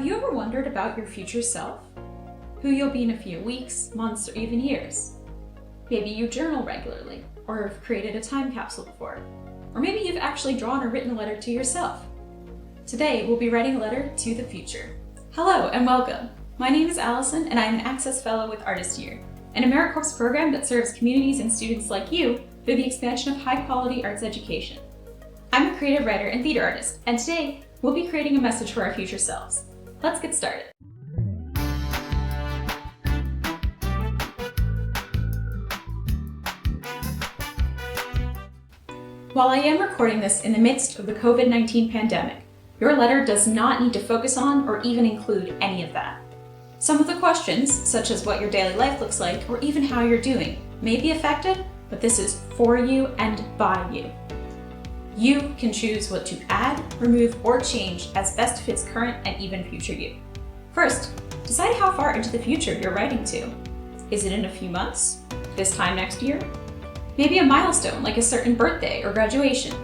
Have you ever wondered about your future self? Who you'll be in a few weeks, months, or even years? Maybe you journal regularly, or have created a time capsule before. Or maybe you've actually drawn or written a letter to yourself. Today, we'll be writing a letter to the future. Hello and welcome. My name is Allison and I'm an Access Fellow with Artist Year, an AmeriCorps program that serves communities and students like you through the expansion of high-quality arts education. I'm a creative writer and theater artist, and today, we'll be creating a message for our future selves. Let's get started. While I am recording this in the midst of the COVID-19 pandemic, your letter does not need to focus on or even include any of that. Some of the questions, such as what your daily life looks like or even how you're doing, may be affected, but this is for you and by you. You can choose what to add, remove, or change as best fits current and even future you. First, decide how far into the future you're writing to. Is it in a few months? This time next year? Maybe a milestone like a certain birthday or graduation.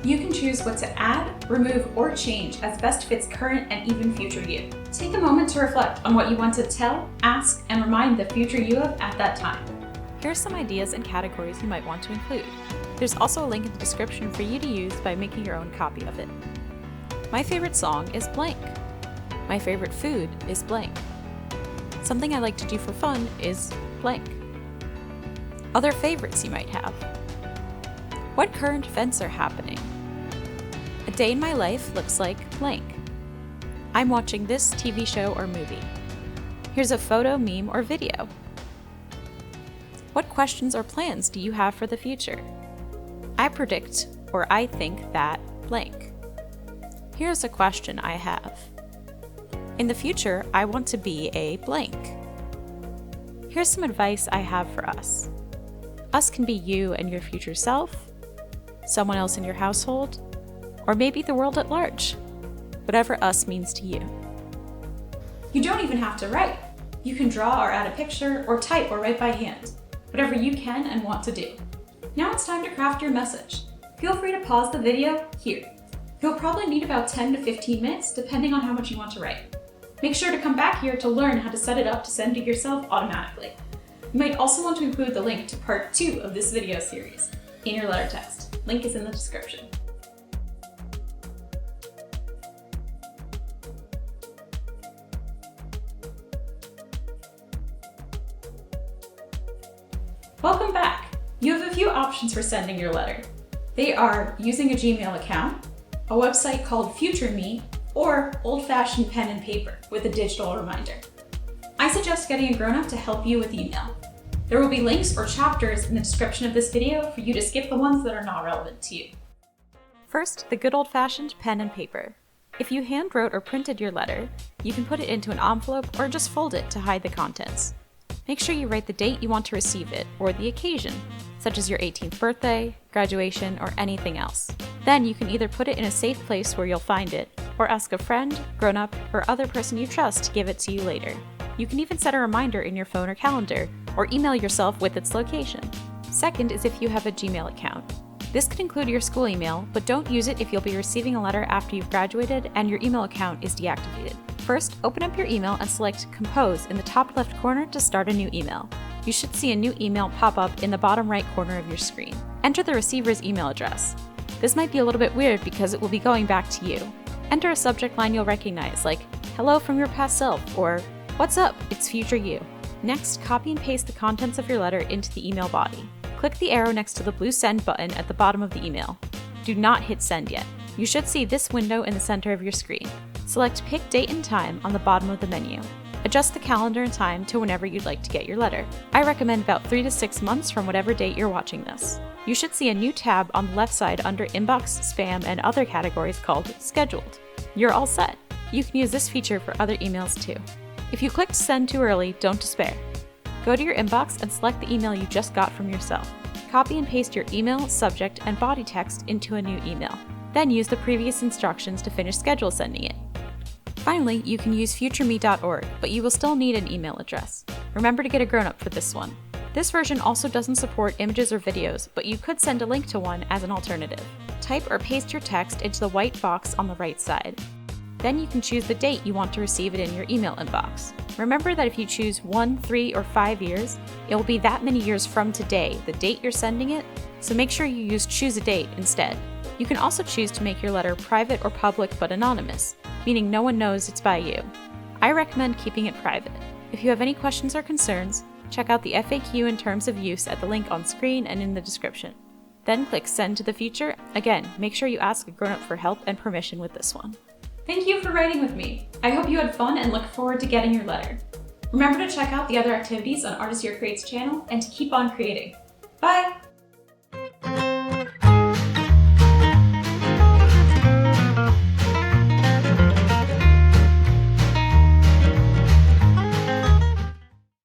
You can choose what to add, remove, or change as best fits current and even future you. Take a moment to reflect on what you want to tell, ask, and remind the future you of at that time. Here are some ideas and categories you might want to include. There's also a link in the description for you to use by making your own copy of it. My favorite song is blank. My favorite food is blank. Something I like to do for fun is blank. Other favorites you might have. What current events are happening? A day in my life looks like blank. I'm watching this TV show or movie. Here's a photo, meme, or video. What questions or plans do you have for the future? I predict, or I think that blank. Here's a question I have. In the future, I want to be a blank. Here's some advice I have for us. Us can be you and your future self, someone else in your household, or maybe the world at large. Whatever us means to you. You don't even have to write. You can draw or add a picture, or type or write by hand. Whatever you can and want to do. Now it's time to craft your message. Feel free to pause the video here. You'll probably need about 10 to 15 minutes depending on how much you want to write. Make sure to come back here to learn how to set it up to send to yourself automatically. You might also want to include the link to part 2 of this video series in your letter text. Link is in the description. Welcome back! You have a few options for sending your letter. They are using a Gmail account, a website called Future Me, or old-fashioned pen and paper with a digital reminder. I suggest getting a grown-up to help you with email. There will be links or chapters in the description of this video for you to skip the ones that are not relevant to you. First, the good old-fashioned pen and paper. If you hand-wrote or printed your letter, you can put it into an envelope or just fold it to hide the contents. Make sure you write the date you want to receive it, or the occasion, such as your 18th birthday, graduation, or anything else. Then you can either put it in a safe place where you'll find it, or ask a friend, grown-up, or other person you trust to give it to you later. You can even set a reminder in your phone or calendar, or email yourself with its location. Second is if you have a Gmail account. This could include your school email, but don't use it if you'll be receiving a letter after you've graduated and your email account is deactivated. First, open up your email and select Compose in the top left corner to start a new email. You should see a new email pop up in the bottom right corner of your screen. Enter the receiver's email address. This might be a little bit weird because it will be going back to you. Enter a subject line you'll recognize, like, "Hello from your past self," or "What's up? It's future you." Next, copy and paste the contents of your letter into the email body. Click the arrow next to the blue Send button at the bottom of the email. Do not hit Send yet. You should see this window in the center of your screen. Select Pick Date and Time on the bottom of the menu. Adjust the calendar and time to whenever you'd like to get your letter. I recommend about 3 to 6 months from whatever date you're watching this. You should see a new tab on the left side under Inbox, Spam, and other categories called Scheduled. You're all set. You can use this feature for other emails too. If you clicked Send too early, don't despair. Go to your inbox and select the email you just got from yourself. Copy and paste your email, subject, and body text into a new email. Then use the previous instructions to finish schedule sending it. Finally, you can use futureme.org, but you will still need an email address. Remember to get a grown-up for this one. This version also doesn't support images or videos, but you could send a link to one as an alternative. Type or paste your text into the white box on the right side. Then you can choose the date you want to receive it in your email inbox. Remember that if you choose 1, 3, or 5 years, it will be that many years from today, the date you're sending it, so make sure you use choose a date instead. You can also choose to make your letter private or public but anonymous, meaning no one knows it's by you. I recommend keeping it private. If you have any questions or concerns, check out the FAQ and terms of use at the link on screen and in the description. Then click Send to the Future. Again, make sure you ask a grown-up for help and permission with this one. Thank you for writing with me. I hope you had fun and look forward to getting your letter. Remember to check out the other activities on Artist Year Creates channel and to keep on creating. Bye!